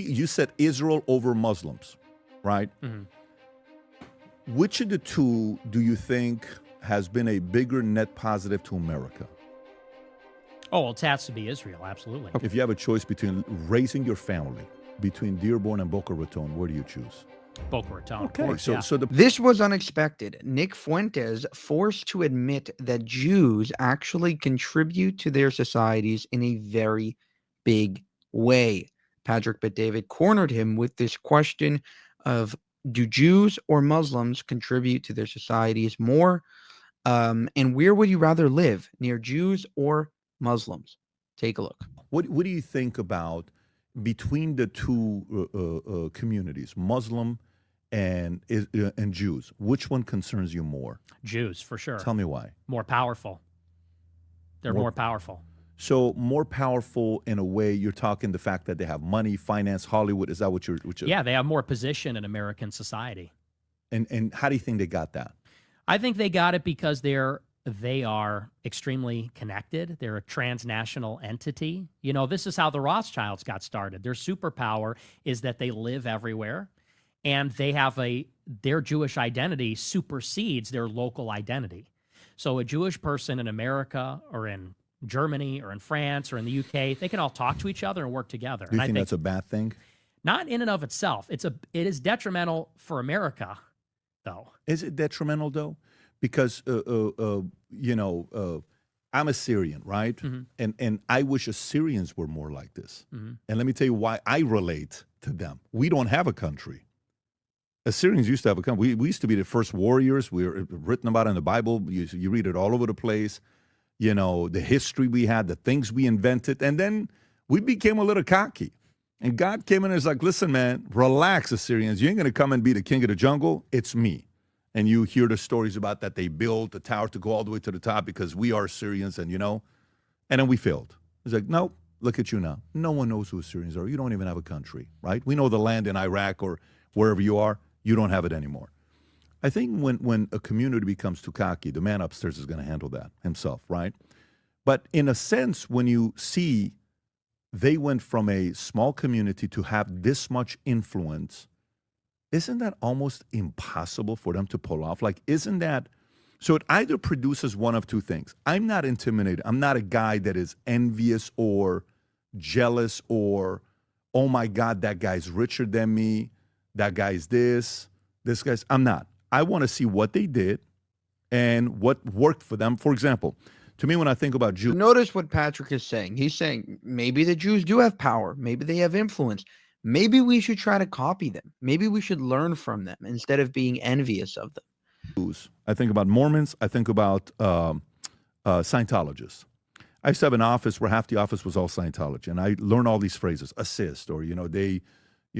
You said Israel over Muslims, right? Which of the two do you think has been a bigger net positive to America? Oh, well, it has to be Israel, absolutely. If you have a choice between raising your family between Dearborn and Boca Raton, where do you choose? Boca Raton, Okay, of course, yeah. This was unexpected. Nick Fuentes forced to admit that Jews actually contribute to their societies in a very big way. Patrick Bet-David cornered him with this question of, do Jews or Muslims contribute to their societies more? And where would you rather live, near Jews or Muslims? Take a look. What do you think about between the two communities, Muslim and Jews? Which one concerns you more? Jews, for sure. Tell me why. More powerful. They're more powerful. So more powerful in a way, you're talking the fact that they have money, finance, Hollywood. Is that what you're yeah, they have more position in American society. And how do you think they got that? I think they got it because they are extremely connected. They're a transnational entity. You know, this is how the Rothschilds got started. Their superpower is that they live everywhere, and they have their Jewish identity supersedes their local identity. So a Jewish person in America or in Germany or in France or in the UK, they can all talk to each other and work together. Do you think that's a bad thing? Not in and of itself. It is detrimental for America, though. Is it detrimental, though? Because, you know, I'm a Syrian, right? And I wish Assyrians were more like this. And let me tell you why I relate to them. We don't have a country. Assyrians used to have a country. We used to be the first warriors. We were written about in the Bible. You read it all over the place. You know, the history we had, the things we invented. And then we became a little cocky. And God came in and was like, listen, man, relax, Assyrians. You ain't going to come and be the king of the jungle. It's me. And you hear the stories about that they built the tower to go all the way to the top because we are Assyrians and, you know. And then we failed. It's like, no, look at you now. No one knows who Assyrians are. You don't even have a country, right? We know the land in Iraq or wherever you are. You don't have it anymore. I think when a community becomes too cocky, the man upstairs is going to handle that himself, right? But in a sense, when you see they went from a small community to have this much influence, isn't that almost impossible for them to pull off? Like, isn't that? So it either produces one of two things. I'm not intimidated. I'm not a guy that is envious or jealous or, oh my God, that guy's richer than me. That guy's this guy's, I'm not. I want to see what they did and what worked for them. For example, to me, when I think about Jews. Notice what Patrick is saying. He's saying maybe the Jews do have power. Maybe they have influence. Maybe we should try to copy them. Maybe we should learn from them instead of being envious of them. I think about Mormons. I think about Scientologists. I used to have an office where half the office was all Scientology, and I learned all these phrases, assist, or,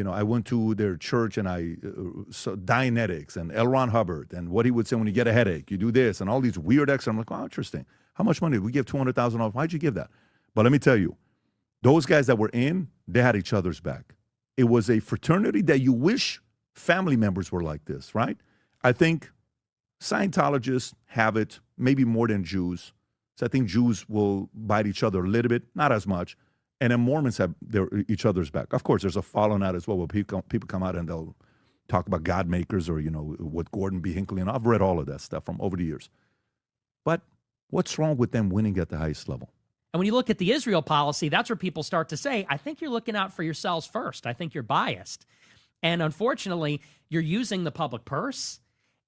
I went to their church and I saw Dianetics and L. Ron Hubbard and what he would say when you get a headache, you do this and all these weird extras. I'm like, oh, interesting. How much money did we give? $200,000. Why'd you give that? But let me tell you, those guys that were in, they had each other's back. It was a fraternity that you wish family members were like this, right? I think Scientologists have it maybe more than Jews. So I think Jews will bite each other a little bit, not as much. And then Mormons have each other's back. Of course, there's a fallout out as well where people come out and they'll talk about God makers or, what Gordon B. Hinckley, and I've read all of that stuff from over the years. But what's wrong with them winning at the highest level? And when you look at the Israel policy, that's where people start to say, I think you're looking out for yourselves first. I think you're biased. And unfortunately, you're using the public purse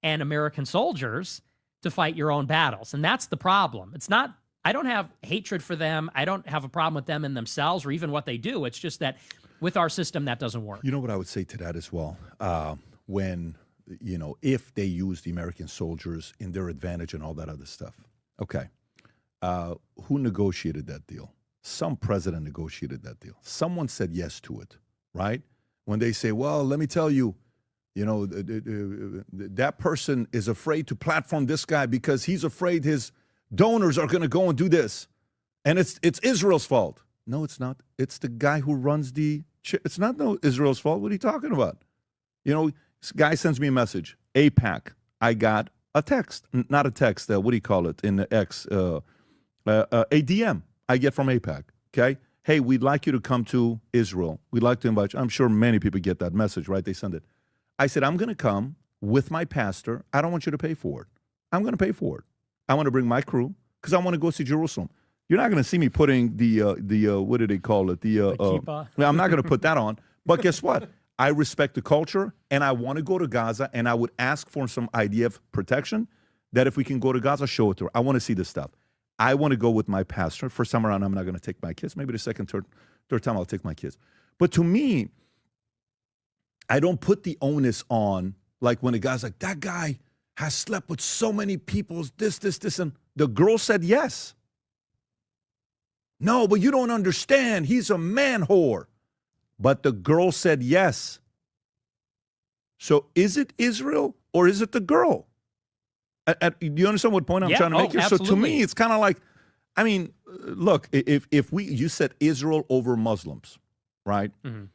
and American soldiers to fight your own battles. And that's the problem. It's not, I don't have hatred for them. I don't have a problem with them in themselves or even what they do. It's just that with our system, that doesn't work. You know what I would say to that as well? When, if they use the American soldiers in their advantage and all that other stuff. Okay. Who negotiated that deal? Some president negotiated that deal. Someone said yes to it, right? When they say, well, let me tell you, that person is afraid to platform this guy because he's afraid his donors are going to go and do this. And it's Israel's fault. No, it's not. It's the guy who runs it's not Israel's fault. What are you talking about? This guy sends me a message. AIPAC. I got a text. Not a text. What do you call it in the X? A DM I get from AIPAC. Okay. hey, we'd like you to come to Israel. We'd like to invite you. I'm sure many people get that message, right? They send it. I said, I'm going to come with my pastor. I don't want you to pay for it. I'm going to pay for it. I want to bring my crew because I want to go see Jerusalem. You're not going to see me putting the what do they call it? The kippah. I'm not going to put that on. But guess what? I respect the culture, and I want to go to Gaza, and I would ask for some idea of protection that if we can go to Gaza, show it to her. I want to see this stuff. I want to go with my pastor. First time around, I'm not going to take my kids. Maybe the second, third time, I'll take my kids. But to me, I don't put the onus on, like when a guy's like, that guy has slept with so many people, this, and the girl said yes. No, but you don't understand. He's a man whore. But the girl said yes. So is it Israel or is it the girl? Do you understand what point I'm trying to make here? Absolutely. So to me, it's kind of like, I mean, look, if you said Israel over Muslims, right? Mm-hmm.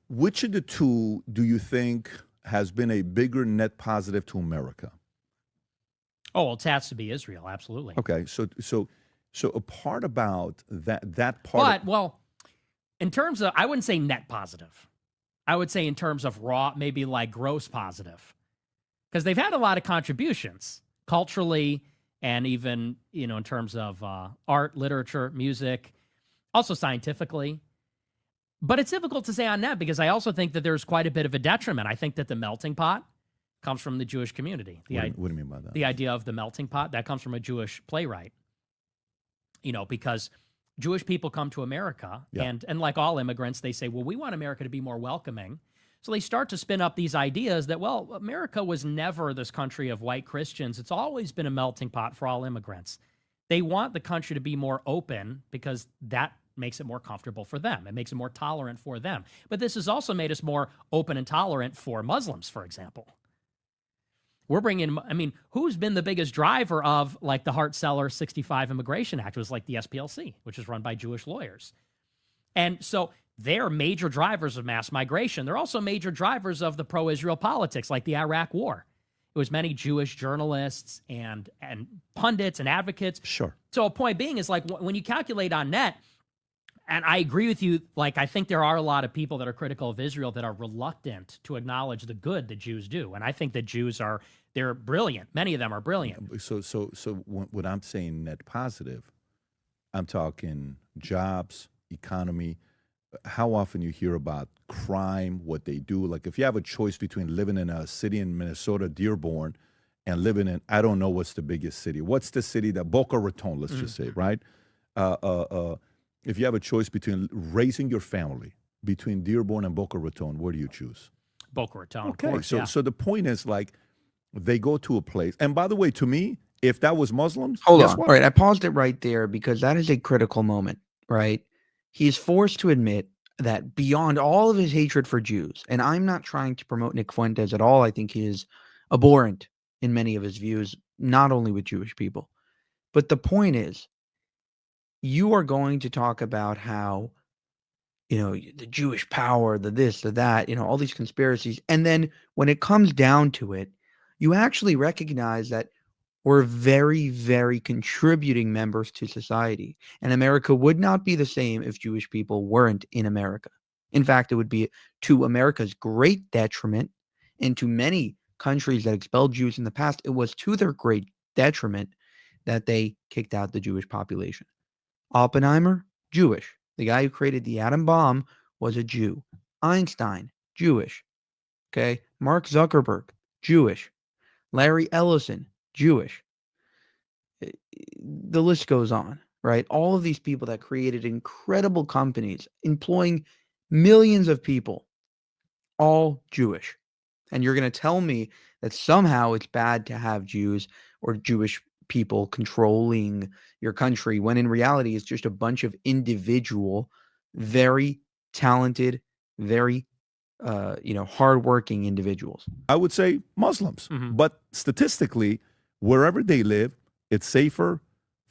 Which of the two do you think has been a bigger net positive to America? Oh, well, it has to be Israel, absolutely. Okay, so a part about that part. But, in terms of, I wouldn't say net positive. I would say in terms of raw, maybe like gross positive. Because they've had a lot of contributions culturally and even, in terms of art, literature, music, also scientifically. But it's difficult to say on that because I also think that there's quite a bit of a detriment. I think that the melting pot comes from the Jewish community. What do you mean by that? The idea of the melting pot, that comes from a Jewish playwright. Because Jewish people come to America, and like all immigrants, they say, well, we want America to be more welcoming. So they start to spin up these ideas that, well, America was never this country of white Christians. It's always been a melting pot for all immigrants. They want the country to be more open because that makes it more comfortable for them. It makes it more tolerant for them. But this has also made us more open and tolerant for Muslims, for example. We're bringing, who's been the biggest driver of like the Hart-Celler 65 Immigration Act? It was like the SPLC, which is run by Jewish lawyers. And so they're major drivers of mass migration. They're also major drivers of the pro-Israel politics, like the Iraq War. It was many Jewish journalists and pundits and advocates. Sure. So a point being is like when you calculate on net, and I agree with you, like I think there are a lot of people that are critical of Israel that are reluctant to acknowledge the good that Jews do. And I think that they're brilliant. Many of them are brilliant. So when I'm saying net positive, I'm talking jobs, economy. How often you hear about crime, what they do. Like if you have a choice between living in a city in Minnesota, Dearborn, and living in, I don't know what's the biggest city. What's the city that, Boca Raton, let's just say, right? If you have a choice between raising your family between Dearborn and Boca Raton, where do you choose? Boca Raton, okay, of course, so the point is like they go to a place. And by the way, to me, if that was Muslims, Hold guess on. what? All right, I paused it right there because that is a critical moment, right? He's forced to admit that beyond all of his hatred for Jews, and I'm not trying to promote Nick Fuentes at all. I think he is abhorrent in many of his views, not only with Jewish people. But the point is, you are going to talk about how, the Jewish power, the this, the that, all these conspiracies. And then when it comes down to it, you actually recognize that we're very, very contributing members to society. And America would not be the same if Jewish people weren't in America. In fact, it would be to America's great detriment, and to many countries that expelled Jews in the past, it was to their great detriment that they kicked out the Jewish population. Oppenheimer, Jewish. The guy who created the atom bomb was a Jew. Einstein, Jewish. Okay. Mark Zuckerberg, Jewish. Larry Ellison, Jewish. The list goes on, right? All of these people that created incredible companies, employing millions of people, all Jewish. And you're going to tell me that somehow it's bad to have Jews or Jewish people controlling your country, when in reality it's just a bunch of individual, very talented, very hardworking individuals. I would say Muslims. Mm-hmm. But statistically, wherever they live, it's safer,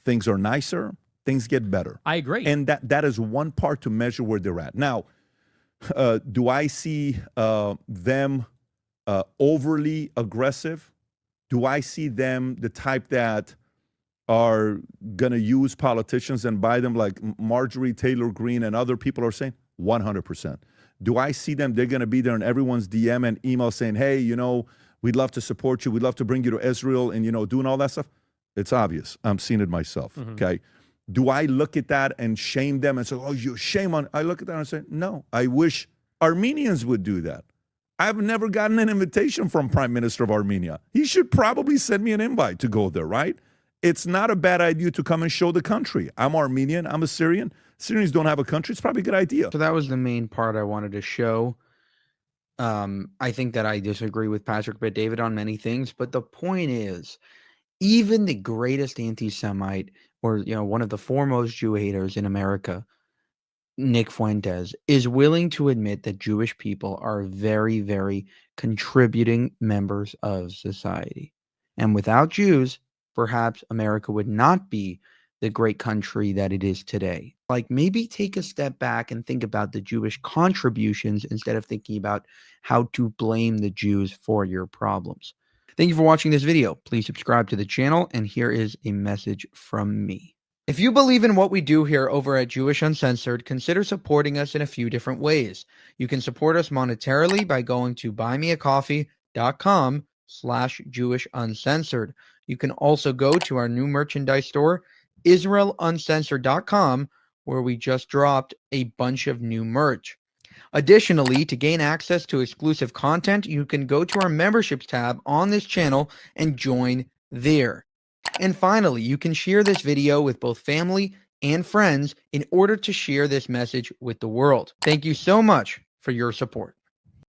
things are nicer, things get better. I agree. And that is one part to measure where they're at. Now, do I see them overly aggressive? Do I see them the type that are going to use politicians and buy them like Marjorie Taylor Greene and other people are saying? 100%. Do I see them? They're going to be there in everyone's DM and email saying, hey, you know, we'd love to support you. We'd love to bring you to Israel and, you know, doing all that stuff. It's obvious. I'm seeing it myself. Okay. Do I look at that and shame them and say, oh, you shame on? I look at that and say, no, I wish Armenians would do that. I've never gotten an invitation from Prime Minister of Armenia. He should probably send me an invite to go there, right? It's not a bad idea to come and show the country. I'm Armenian. I'm a Syrian. Syrians don't have a country. It's probably a good idea. So that was the main part I wanted to show. I think that I disagree with Patrick Bet-David on many things, but the point is, even the greatest anti-Semite, or one of the foremost Jew haters in America, Nick Fuentes, is willing to admit that Jewish people are very, very contributing members of society. And without Jews, perhaps America would not be the great country that it is today. Like, maybe take a step back and think about the Jewish contributions instead of thinking about how to blame the Jews for your problems. Thank you for watching this video. Please subscribe to the channel, and here is a message from me. If you believe in what we do here over at Jewish Uncensored, consider supporting us in a few different ways. You can support us monetarily by going to buymeacoffee.com/Jewish Uncensored. You can also go to our new merchandise store, IsraelUncensored.com, where we just dropped a bunch of new merch. Additionally, to gain access to exclusive content, you can go to our memberships tab on this channel and join there. And finally, you can share this video with both family and friends in order to share this message with the world. Thank you so much for your support.